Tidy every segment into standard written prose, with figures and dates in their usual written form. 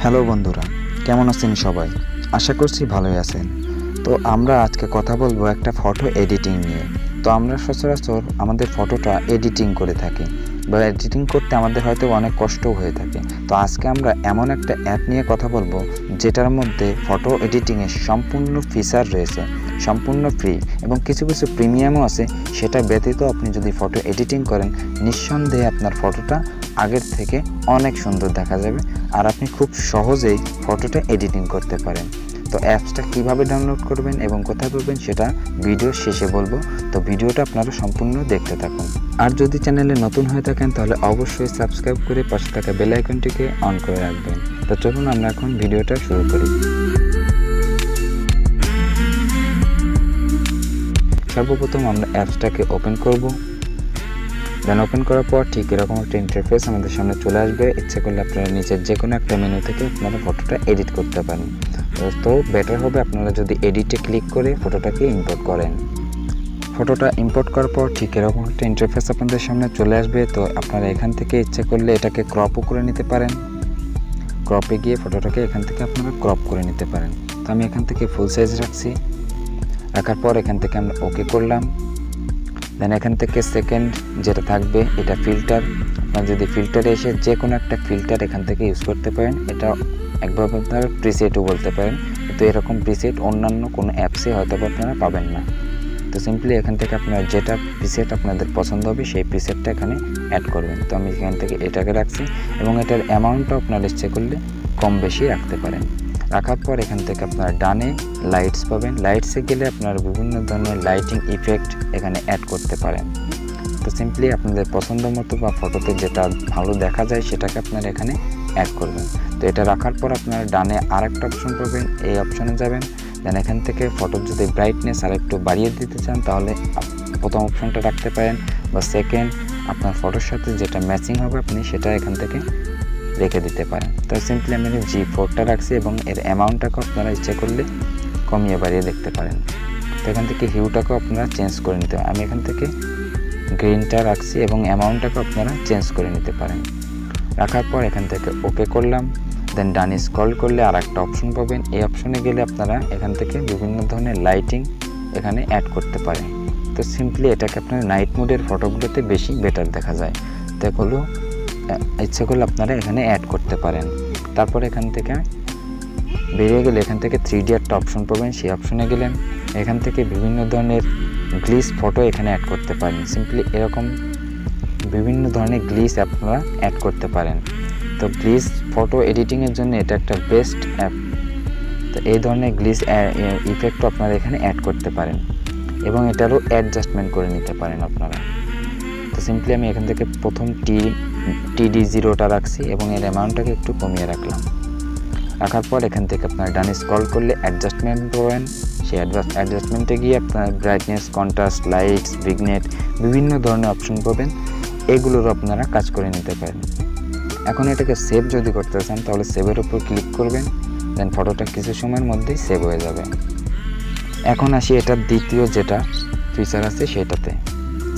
Hello বন্ধুরা, কেমন আছেন সবাই? আশা করছি ভালোই আছেন। তো আমরা আজকে কথা বলবো একটা ফটো এডিটিং নিয়ে। তো আমরা সচরাচর আমাদের ফটোটা এডিটিং করে থাকি বা এডিটিং করতে আমাদের হয়তো অনেক কষ্টও হয়ে থাকে। তো আজকে আমরা এমন একটা অ্যাপ নিয়ে কথা বলবো যেটার মধ্যে ফটো এডিটিংয়ের সম্পূর্ণ ফিচার রয়েছে, সম্পূর্ণ ফ্রি এবং কিছু কিছু প্রিমিয়ামও আছে। সেটা ব্যতীত আপনি যদি ফটো এডিটিং করেন, নিঃসন্দেহে আপনার ফটোটা আগের থেকে অনেক সুন্দর দেখা যাবে আর আপনি খুব সহজেই ফটোটা এডিটিং করতে পারেন। তো অ্যাপসটা কিভাবে ডাউনলোড করবেন এবং কোথায় পাবেন সেটা ভিডিও শেষে বলবো। তো ভিডিওটা আপনারা সম্পূর্ণ দেখতে থাকুন। আর যদি চ্যানেলে নতুন হয়ে থাকেন তাহলে অবশ্যই সাবস্ক্রাইব করে পাশে থাকা বেল আইকনটিকে অন করে রাখবেন। তো চলুন আমরা এখন ভিডিওটা শুরু করি। সর্বপ্রথম আমরা অ্যাপসটাকে ওপেন করব। দেন ওপেন করার পর ঠিক এরকম একটা ইন্টারফেস আমাদের সামনে চলে আসবে। ইচ্ছে করলে আপনারা নিচের যে কোনো একটা মেনু থেকে আপনারা ফটোটা এডিট করতে পারেন। তো বেটার হবে আপনারা যদি এডিটে ক্লিক করে ফটোটাকে ইম্পোর্ট করেন। ফটোটা ইম্পোর্ট করার পর ঠিক এরকম একটা ইন্টারফেস আপনাদের সামনে চলে আসবে। তো আপনারা এখান থেকে ইচ্ছে করলে এটাকে ক্রপও করে নিতে পারেন। ক্রপে গিয়ে ফটোটাকে এখান থেকে আপনারা ক্রপ করে নিতে পারেন। তো আমি এখান থেকে ফুল সাইজ রাখছি। রাখার পর এখান থেকে আমরা ওকে করলাম। দেন এখান থেকে সেকেন্ড যেটা থাকবে এটা ফিল্টার। আপনারা যদি ফিল্টারে এসে যে কোনো একটা ফিল্টার এখান থেকে ইউজ করতে পারেন। এটা একভাবে আপনারা প্রিসেটও বলতে পারেন, কিন্তু এরকম প্রিসেট অন্যান্য কোনো অ্যাপসে হয়তো আপনারা পাবেন না। তো সিম্পলি এখান থেকে আপনারা যেটা প্রিসেট আপনাদের পছন্দ হবে সেই প্রিসেটটা এখানে অ্যাড করবেন। তো আমি এখান থেকে এটাকে রাখছি এবং এটার অ্যামাউন্টটাও আপনারা ইচ্ছে করলে কম বেশি রাখতে পারেন। রাখার পর এখান থেকে আপনারা ডানে লাইটস পাবেন। লাইটসে গেলে আপনারা বিভিন্ন ধরনের লাইটিং ইফেক্ট এখানে অ্যাড করতে পারেন। তো সিম্পলি আপনাদের পছন্দ মতো বা ফটোতে যেটা ভালো দেখা যায় সেটাকে আপনারা এখানে অ্যাড করবেন। তো এটা রাখার পর আপনারা ডানে আরেকটা অপশন পাবেন, এই অপশনে যাবেন। দেন এখান থেকে ফটোর যদি ব্রাইটনেস আর একটু বাড়িয়ে দিতে চান তাহলে প্রথম অপশনটা রাখতে পারেন, বা সেকেন্ড আপনার ফটোর সাথে যেটা ম্যাচিং হবে আপনি সেটা এখান থেকে রেখে দিতে পারেন। তো সিম্পলি আমি G4টা রাখছি এবং এর অ্যামাউন্টটাকে আপনারা ইচ্ছে করলে কমিয়ে বাড়িয়ে দেখতে পারেন। তো এখান থেকে হিউটাকেও আপনারা চেঞ্জ করে নিতে পারেন। আমি এখান থেকে গ্রিনটা রাখছি এবং অ্যামাউন্টটাকে আপনারা চেঞ্জ করে নিতে পারেন। রাখার পর এখান থেকে ওকে করলাম। দেন ডানে স্ক্রল করলে আর একটা অপশন পাবেন। এই অপশনে গেলে আপনারা এখান থেকে বিভিন্ন ধরনের লাইটিং এখানে অ্যাড করতে পারেন। তো সিম্পলি এটাকে আপনারা নাইট মোডের ফটোগুলোতে বেশি বেটার দেখা যায়। তো এগুলো ইচ্ছে করলে আপনারা এখানে অ্যাড করতে পারেন। তারপর এখান থেকে বেরিয়ে গেলে এখান থেকে 3D একটা অপশন পাবেন, সেই অপশনে গেলেন। এখান থেকে বিভিন্ন ধরনের গ্লিস ফটো এখানে অ্যাড করতে পারেন। সিম্পলি এরকম বিভিন্ন ধরনের গ্লিস আপনারা অ্যাড করতে পারেন। তো গ্লিস ফটো এডিটিংয়ের জন্য এটা একটা বেস্ট অ্যাপ। তো এই ধরনের গ্লিস ইফেক্টও আপনারা এখানে অ্যাড করতে পারেন এবং এটারও অ্যাডজাস্টমেন্ট করে নিতে পারেন আপনারা। তো সিম্পলি আমি এখান থেকে প্রথম TD0টা রাখছি এবং এর অ্যামাউন্টটাকে একটু কমিয়ে রাখলাম। রাখার পর এখান থেকে আপনার ডানে স্ক্রল করলে অ্যাডজাস্টমেন্ট পাবেন। সেই অ্যাডজাস্টমেন্টে গিয়ে আপনার ব্রাইটনেস, কন্ট্রাস্ট, লাইটস, ভিগনেট বিভিন্ন ধরনের অপশন পাবেন। এগুলোরও আপনারা কাজ করে নিতে পারেন। এখন এটাকে সেভ যদি করতে চান তাহলে সেভের উপর ক্লিক করবেন। দেন ফটোটা কিছু সময়ের মধ্যেই সেভ হয়ে যাবে। এখন আসি এটার দ্বিতীয় যেটা ফিচার আছে সেটাতে।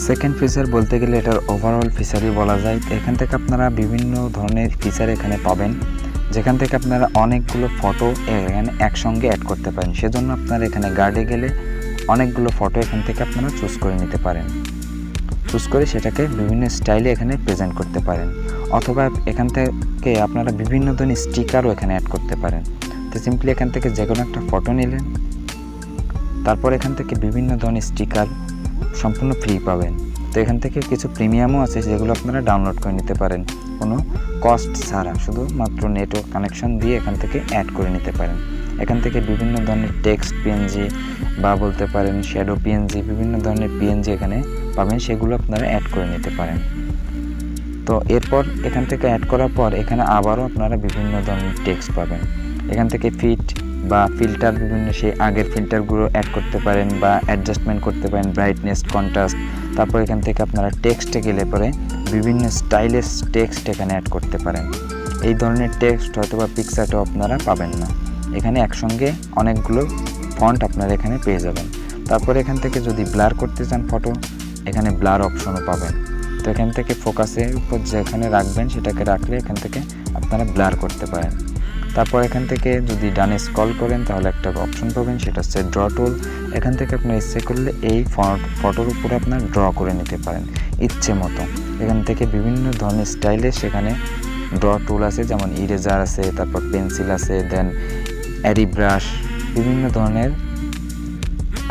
সেকেন্ড ফিচার বলতে গেলে এটার ওভারঅল ফিচারই বলা যায়। এখান থেকে আপনারা বিভিন্ন ধরনের ফিচার এখানে পাবেন, যেখান থেকে আপনারা অনেকগুলো ফটো এখানে একসঙ্গে অ্যাড করতে পারেন। সেজন্য আপনারা এখানে গার্ডে গেলে অনেকগুলো ফটো এখান থেকে আপনারা চুজ করে নিতে পারেন। চুজ করে সেটাকে বিভিন্ন স্টাইলে এখানে প্রেজেন্ট করতে পারেন, অথবা এখান থেকে আপনারা বিভিন্ন ধরনের স্টিকারও এখানে অ্যাড করতে পারেন। তো সিম্পলি এখান থেকে যে কোনো একটা ফটো নিলেন, তারপর এখান থেকে বিভিন্ন ধরনের স্টিকার সম্পূর্ণ ফ্রি পাবেন। তো এখান থেকে কিছু প্রিমিয়ামও আছে যেগুলো আপনারা ডাউনলোড করে নিতে পারেন কোনো কস্ট ছাড়া, শুধুমাত্র নেটওয়ার্ক কানেকশন দিয়ে এখান থেকে অ্যাড করে নিতে পারেন। এখান থেকে বিভিন্ন ধরনের টেক্সট PNG বা বলতে পারেন শ্যাডো PNG, বিভিন্ন ধরনের PNG এখানে পাবেন, সেগুলো আপনারা অ্যাড করে নিতে পারেন। তো এরপর এখান থেকে অ্যাড করার পর এখানে আবারও আপনারা বিভিন্ন ধরনের টেক্সট পাবেন। এখান থেকে ফিট বা ফিল্টার বিভিন্ন সেই আগের ফিল্টারগুলো অ্যাড করতে পারেন বা অ্যাডজাস্টমেন্ট করতে পারেন, ব্রাইটনেস, কন্ট্রাস্ট। তারপর এখান থেকে আপনারা টেক্সটে গেলে পরে বিভিন্ন স্টাইলিশ টেক্সট এখানে অ্যাড করতে পারেন। এই ধরনের টেক্সট হয়তো বা পিকচারটাও আপনারা পাবেন না, এখানে একসঙ্গে অনেকগুলো ফন্ট আপনারা এখানে পেয়ে যাবেন। তারপর এখান থেকে যদি ব্লার করতে চান ফটো, এখানে ব্লার অপশনও পাবেন। তো এখান থেকে ফোকাসের উপর যেখানে রাখবেন সেটাকে রাখলে এখান থেকে আপনারা ব্লার করতে পারেন। তারপর এখান থেকে যদি ডানে স্ক্রল করেন তাহলে একটা অপশন পাবেন, সেটা হচ্ছে ড্র টুল। এখান থেকে আপনি ইচ্ছে করলে এই ফটোর উপরে আপনার ড্র করে নিতে পারেন ইচ্ছে মতো। এখান থেকে বিভিন্ন ধরনের স্টাইলে সেখানে ড্র টুল আছে, যেমন ইরেজার আছে, তারপর পেন্সিল আছে, দেন অ্যারি ব্রাশ, বিভিন্ন ধরনের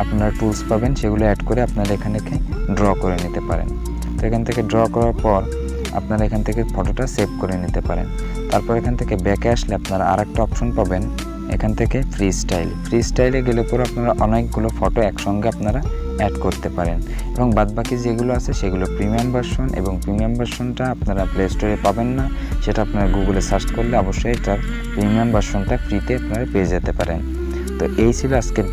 আপনারা টুলস পাবেন, সেগুলো অ্যাড করে আপনারা এখানে ড্র করে নিতে পারেন। তো এখান থেকে ড্র করার পর আপনারা এখান থেকে ফটোটা সেভ করে নিতে পারেন। তারপর এখান থেকে ব্যাকে আসলে আপনারা আরেকটা অপশন পাবেন, এখান থেকে ফ্রি স্টাইলে গেলে পরে আপনারা অনেকগুলো ফটো একসঙ্গে আপনারা অ্যাড করতে পারেন, এবং বাদবাকি যেগুলো আছে সেগুলো প্রিমিয়াম ভার্সন, এবং প্রিমিয়াম ভার্সনটা আপনারা প্লে স্টোরে পাবেন না, সেটা আপনারা গুগলে সার্চ করলে অবশ্যই এটার প্রিমিয়াম ভার্সনটা ফ্রিতে আপনারা পেয়ে যেতে পারেন। তো এই ছিল আজকের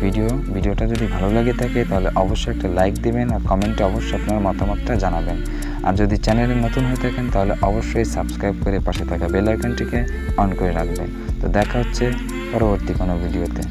ভিডিওটা যদি ভালো লাগে থাকে তাহলে অবশ্যই একটা লাইক দিবেন, আর কমেন্টে অবশ্যই আপনার মতামতটা জানাবেন। আর যদি চ্যানেলে নতুন হয়ে থাকেন তাহলে অবশ্যই সাবস্ক্রাইব করে পাশে থাকা বেল আইকনটিকে অন করে রাখবেন। তো দেখা হচ্ছে পরবর্তী কোনো ভিডিওতে।